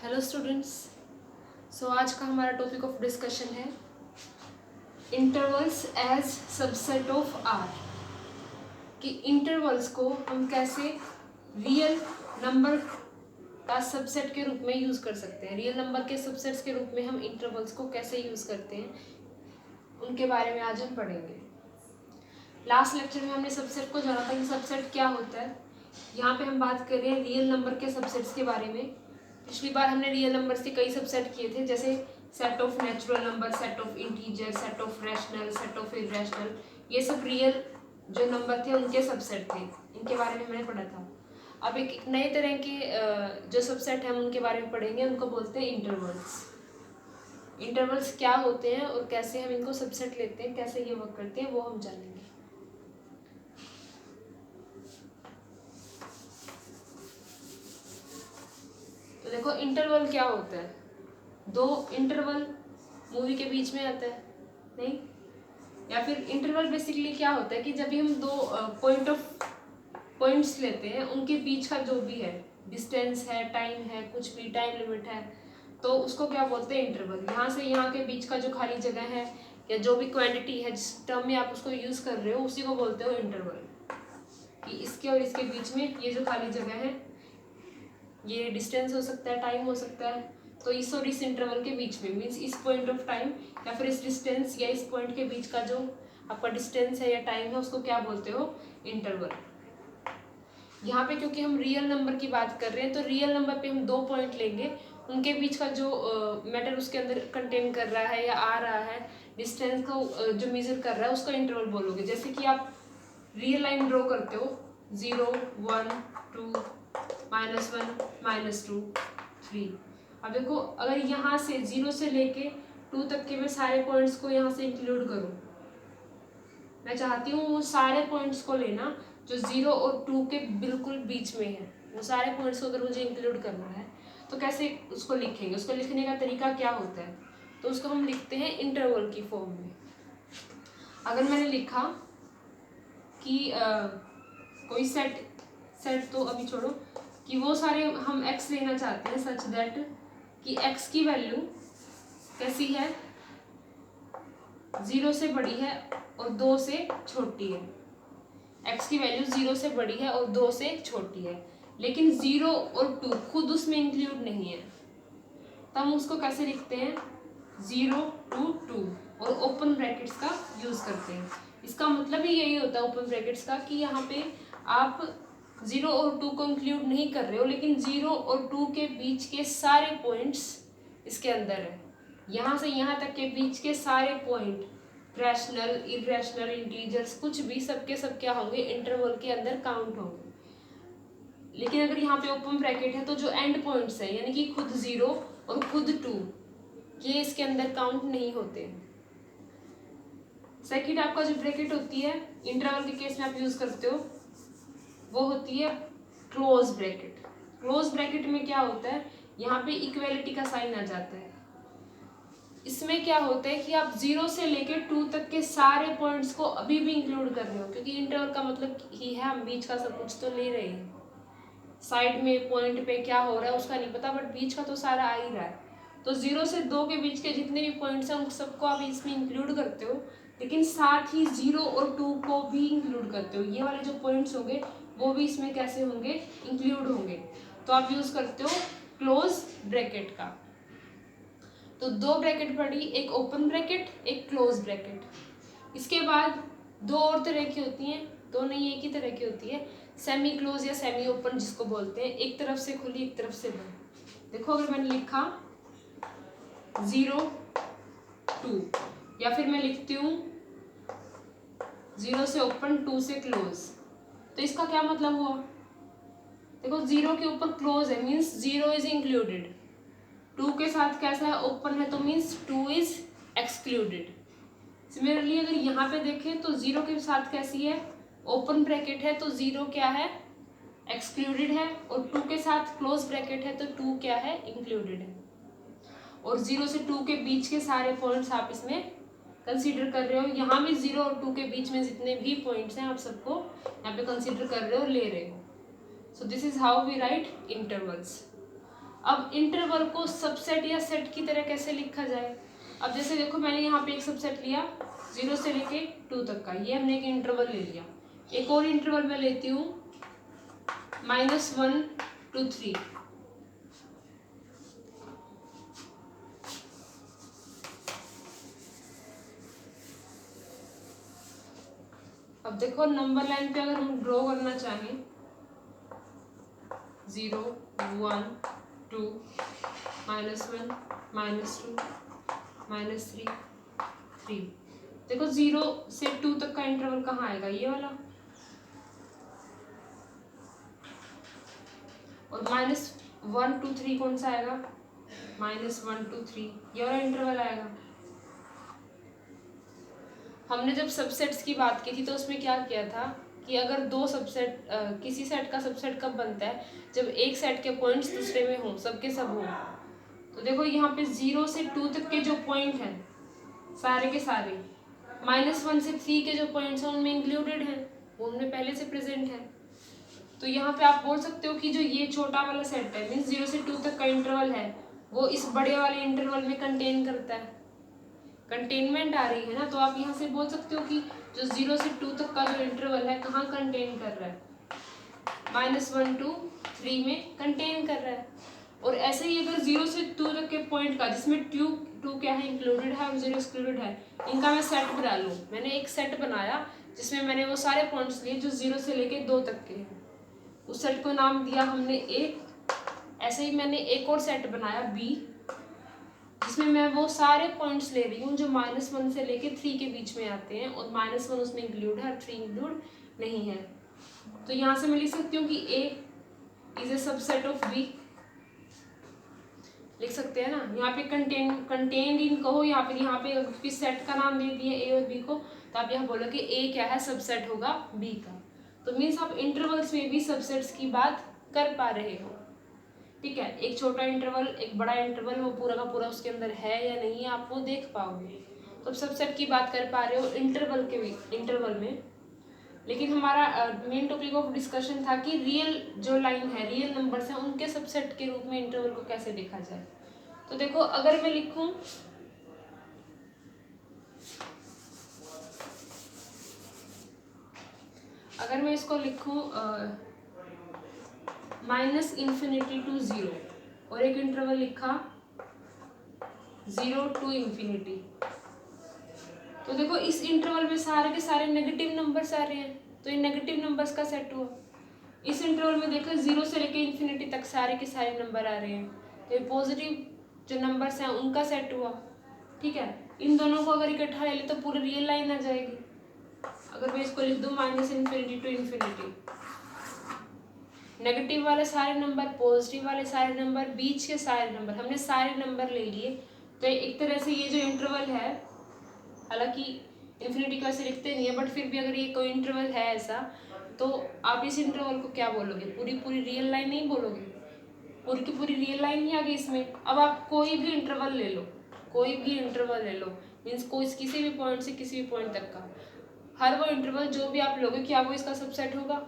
Hello students. आज का हमारा टॉपिक ऑफ डिस्कशन है intervals as subset of R. कि इंटरवल्स को हम कैसे रियल नंबर का सबसेट के रूप में यूज़ कर सकते हैं। रियल नंबर के सबसेट्स के रूप में हम इंटरवल्स को कैसे यूज़ करते हैं उनके बारे में आज हम पढ़ेंगे। लास्ट लेक्चर में हमने सबसेट को जाना था कि सबसेट क्या होता है। यहाँ पे हम बात कर रहे हैं रियल नंबर के सबसेट्स के बारे में। पिछली बार हमने रियल नंबर्स के कई सबसेट किए थे, जैसे set of natural number, set of integer, set of rational, set of irrational. ये सब रियल जो नंबर थे उनके सबसेट थे, इनके बारे में मैंने पढ़ा था। अब एक नए तरह के जो सबसेट हैं उनके बारे में पढ़ेंगे, उनको बोलते हैं इंटरवल्स। इंटरवल्स क्या होते हैं और कैसे हम इनको सबसेट लेते हैं, कैसे ये वर्क करते हैं, वो हम जानेंगे। तो देखो इंटरवल क्या होता है। दो इंटरवल मूवी के बीच में आता है नहीं, या फिर इंटरवल बेसिकली क्या होता है कि जब भी हम दो पॉइंट्स लेते हैं उनके बीच का जो भी है डिस्टेंस है, टाइम है, कुछ भी टाइम लिमिट है, तो उसको क्या बोलते हैं इंटरवल। यहाँ से यहाँ के बीच का जो खाली जगह है या जो भी क्वांटिटी है जिस टर्म में आप उसको यूज़ कर रहे हो उसी को बोलते हो इंटरवल। कि इसके और इसके बीच में ये जो खाली जगह है ये डिस्टेंस हो सकता है, टाइम हो सकता है। तो इस और इस इंटरवल के बीच में मीन्स इस पॉइंट ऑफ टाइम या फिर इस डिस्टेंस या इस पॉइंट के बीच का जो आपका डिस्टेंस है या टाइम है उसको क्या बोलते हो, इंटरवल। यहाँ पे क्योंकि हम रियल नंबर की बात कर रहे हैं तो रियल नंबर पे हम दो पॉइंट लेंगे, उनके बीच का जो मैटर उसके अंदर कंटेन कर रहा है या आ रहा है, डिस्टेंस को जो मेजर कर रहा है उसको इंटरवल बोलोगे। जैसे कि आप रियल लाइन ड्रॉ करते हो 0, 1, 2, -1, -2, 3। अब देखो अगर यहाँ से 0 से लेके 2 तक के मैं सारे पॉइंट्स को यहाँ से इंक्लूड करूँ, मैं चाहती हूँ वो सारे पॉइंट्स को लेना जो 0 और 2 के बिल्कुल बीच में है, वो सारे पॉइंट्स को अगर मुझे इंक्लूड करना है तो कैसे उसको लिखेंगे। उसको लिखने का तरीका क्या होता है, तो उसको हम लिखते हैं इंटरवल की फॉर्म में। अगर मैंने लिखा कि कोई सेट तो अभी छोड़ो, कि वो सारे हम x लेना चाहते हैं सच दैट कि x की वैल्यू कैसी है, 0 से बड़ी है और 2 से छोटी है। x की वैल्यू 0 से बड़ी है और 2 से छोटी है, लेकिन 0 और 2 खुद उसमें इंक्लूड नहीं है। तो हम उसको कैसे लिखते हैं, 0 to 2 और ओपन ब्रैकेट्स का यूज करते हैं। इसका मतलब ही यही होता है ओपन ब्रैकेट्स का कि यहाँ पे आप 0 और 2 को इंक्लूड नहीं कर रहे हो, लेकिन 0 और 2 के बीच के सारे पॉइंट्स इसके अंदर है। यहाँ से यहाँ तक के बीच के सारे पॉइंट, रैशनल, इरेशनल, इंटीजर्स, कुछ भी सबके सब क्या होंगे, इंटरवल के अंदर काउंट होंगे। लेकिन अगर यहाँ पे ओपन ब्रैकेट है तो जो एंड पॉइंट्स है यानी कि खुद 0 और खुद 2 ये इसके अंदर काउंट नहीं होते। सेकंड आपका जो ब्रैकेट होती है इंटरवल के केस में आप यूज करते हो वो होती है क्लोज ब्रैकेट। क्लोज ब्रैकेट में क्या होता है, यहाँ पे इक्वेलिटी का साइन आ जाता है। इसमें क्या होता है कि आप 0 से लेकर 2 तक के सारे पॉइंट्स को अभी भी इंक्लूड कर रहे हो, क्योंकि इंटरवल का मतलब ही है हम बीच का सब कुछ तो ले रहे हैं। साइड में पॉइंट पे क्या हो रहा है उसका नहीं पता, बट बीच का तो सारा आ ही रहा है। तो 0 से 2 के बीच के जितने भी पॉइंट्स हैं उन सबको आप इसमें इंक्लूड करते हो, लेकिन साथ ही 0 और 2 को भी इंक्लूड करते हो। ये वाले जो पॉइंट्स होंगे वो भी इसमें कैसे होंगे, इंक्लूड होंगे। तो आप यूज करते हो क्लोज ब्रैकेट का। तो दो ब्रैकेट पड़ी, एक ओपन ब्रैकेट, एक क्लोज ब्रैकेट। इसके बाद दो और तरह की होती हैं, दो नहीं एक ही तरह की होती है, सेमी क्लोज या सेमी ओपन जिसको बोलते हैं, एक तरफ से खुली एक तरफ से बंद। देखो अगर मैंने लिखा 0, 2, या फिर मैं लिखती हूँ 0 से ओपन 2 से क्लोज, तो इसका क्या मतलब हुआ। देखो 0 के ऊपर क्लोज है मीन्स 0 इज इंक्लूडेड, 2 के साथ कैसा है, ओपन है, तो मीन्स 2 इज एक्सक्लूडेड। सिमिलरली अगर यहाँ पे देखें तो 0 के साथ कैसी है, ओपन ब्रैकेट है तो 0 क्या है, एक्सक्लूडेड है, और 2 के साथ क्लोज ब्रैकेट है तो 2 क्या है, इंक्लूडेड है। और 0 से 2 के बीच के सारे पॉइंट्स आप इसमें कंसीडर कर रहे हो। यहाँ भी 0 और 2 के बीच में जितने भी पॉइंट्स हैं आप सबको यहाँ पे कंसीडर कर रहे हो, ले रहे हो। So this is how we write intervals. अब इंटरवल को सबसेट या सेट की तरह कैसे लिखा जाए? अब जैसे देखो मैंने यहाँ पे एक सबसेट लिया 0 से लेके 2 तक का, ये हमने एक इंटरवल ले लिया। एक और इंटरवल मैं लेती हूँ -1 to 3। अब देखो नंबर लाइन पे अगर हम ड्रॉ करना चाहें 0 1 2 -1 -2 -3 3। देखो 0 से 2 तक का इंटरवल कहाँ आएगा? ये वाला। और -1 to 3 कौन सा आएगा? -1 to 3 ये वाला इंटरवल आएगा। हमने जब सबसेट्स की बात की थी तो उसमें क्या किया था कि अगर दो सबसेट किसी सेट का सबसेट कब बनता है? जब एक सेट के पॉइंट्स दूसरे में हों, सबके सब हों। तो देखो यहाँ पे 0 से 2 तक के जो पॉइंट हैं सारे के सारे, -1 से 3 के जो पॉइंट्स हैं उनमें इंक्लूडेड हैं, वो उनमें पहले से प्रेजेंट है। तो यहाँ पे आप बोल सकते हो कि जो ये छोटा वाला सेट है मीन्स 0 से 2 तक का इंटरवल है, वो इस बड़े वाले इंटरवल में कंटेन करता है। कंटेनमेंट आ रही है ना, तो आप यहाँ से बोल सकते हो कि जो 0 से 2 तक का जो इंटरवल है कहाँ कंटेन कर रहा है? -1 to 3 में कंटेन कर रहा है। और ऐसे ही अगर 0 से 2 तक के पॉइंट का जिसमें 2 क्या है इंक्लूडेड है और 0 एक्सक्लूडेड है, इनका मैं सेट बना लूँ। मैंने एक सेट बनाया जिसमें मैंने वो सारे पॉइंट्स लिए जो 0 से लेके 2 तक के हैं। उस सेट को नाम दिया हमने A। ऐसे ही मैंने एक और सेट बनाया B जिसमें मैं वो सारे पॉइंट्स ले रही हूँ जो -1 से लेके 3 के बीच में आते हैं और -1 उसमें इंक्लूड है और 3 इंक्लूड नहीं है। तो यहाँ से मैं लिख सकती हूँ कि A is a subset of B। लिख सकते हैं ना। यहाँ पे कंटेन्ड इन कहो, यहाँ पे किस सेट का नाम दे दिए A और B को, तो आप यहाँ बोलो कि A क्या है? सबसेट होगा B का। तो मीन्स आप इंटरवल्स में भी सबसेट्स की बात कर पा रहे हो। ठीक है, एक छोटा इंटरवल एक बड़ा इंटरवल वो पूरा का पूरा उसके अंदर है या नहीं है आप वो देख पाओगे। तो अब सबसेट की बात कर पा रहे हो इंटरवल में। लेकिन हमारा मेन टॉपिक ऑफ डिस्कशन था कि रियल जो लाइन है, रियल नंबर्स हैं, उनके सबसेट के रूप में इंटरवल को कैसे देखा जाए। तो देखो अगर मैं लिखूं इसको लिखूं -∞ to 0 और एक इंटरवल लिखा 0 to ∞। तो देखो इस इंटरवल में सारे के सारे नेगेटिव नंबर्स आ रहे हैं, तो ये नेगेटिव नंबर्स का सेट हुआ। इस इंटरवल में देखो 0 से लेके ∞ तक सारे के सारे नंबर आ रहे हैं, तो ये पॉजिटिव जो नंबर्स हैं उनका सेट हुआ। ठीक है, इन दोनों को अगर इकट्ठा ले ले तो पूरी रियल लाइन आ जाएगी। अगर मैं इसको लिख दूँ -∞ to ∞, नेगेटिव वाले सारे नंबर, पॉजिटिव वाले सारे नंबर, बीच के सारे नंबर, हमने सारे नंबर ले लिए। तो एक तरह से ये जो इंटरवल है, हालांकि इन्फिनिटी को ऐसे लिखते नहीं है, बट फिर भी अगर ये कोई इंटरवल है ऐसा, तो आप इस इंटरवल को क्या बोलोगे? पूरी रियल लाइन नहीं बोलोगे, पूरी की पूरी रियल लाइन ही आ गई इसमें। अब आप कोई भी इंटरवल ले लो, मीन्स कोई किसी भी पॉइंट से किसी भी पॉइंट तक का, हर वो इंटरवल जो भी आप लोगे, क्या वो इसका सबसेट होगा?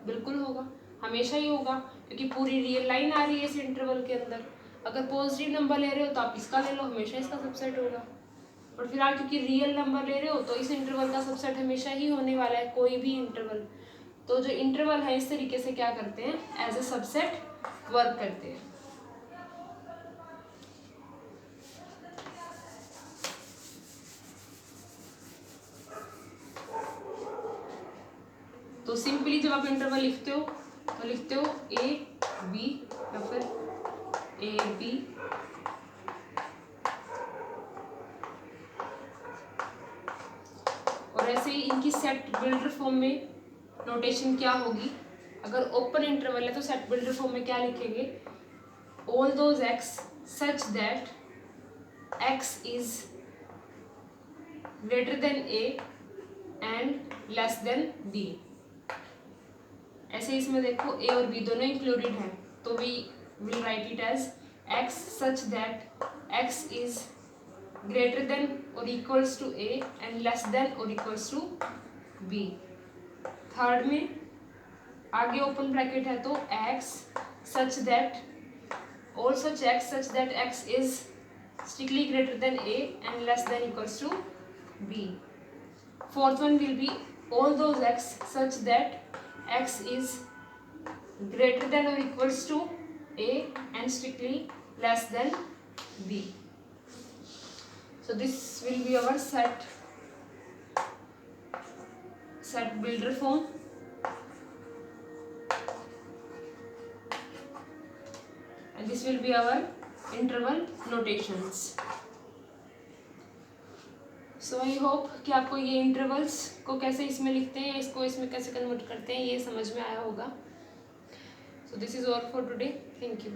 बिल्कुल होगा, हमेशा ही होगा, क्योंकि पूरी रियल लाइन आ रही है इस इंटरवल के अंदर। अगर पॉजिटिव नंबर ले रहे हो तो आप इसका ले लो, हमेशा इसका सबसेट होगा। और फिलहाल क्योंकि रियल नंबर ले रहे हो तो इस इंटरवल का सबसेट हमेशा ही होने वाला है, कोई भी इंटरवल। तो जो इंटरवल है इस तरीके से क्या करते हैं? एज ए सबसेट वर्क करते हैं। तो सिंपली जब आप इंटरवल लिखते हो तो लिखते हो A B या फिर A B और ऐसे ही इनकी सेट बिल्डर फॉर्म में नोटेशन क्या होगी? अगर ओपन इंटरवल है तो सेट बिल्डर फॉर्म में क्या लिखेंगे? All those x such that x is greater then A and less then B। ऐसे इसमें देखो A और B दोनों इंक्लूडेड हैं, तो we will write it as x such that x is greater than और equals to A and less than और equals to B। Third में आगे ओपन ब्रैकेट है तो x such that also check such that x is strictly greater than a and less than equals to b. Fourth one will be all those x such that x is greater than or equals to a and strictly less than b. So this will be our set builder form. And this will be our interval notations. So I hope कि आपको ये intervals को कैसे इसमें लिखते हैं, इसको इसमें कैसे कन्वर्ट करते हैं, ये समझ में आया होगा. So this is all for today. Thank you.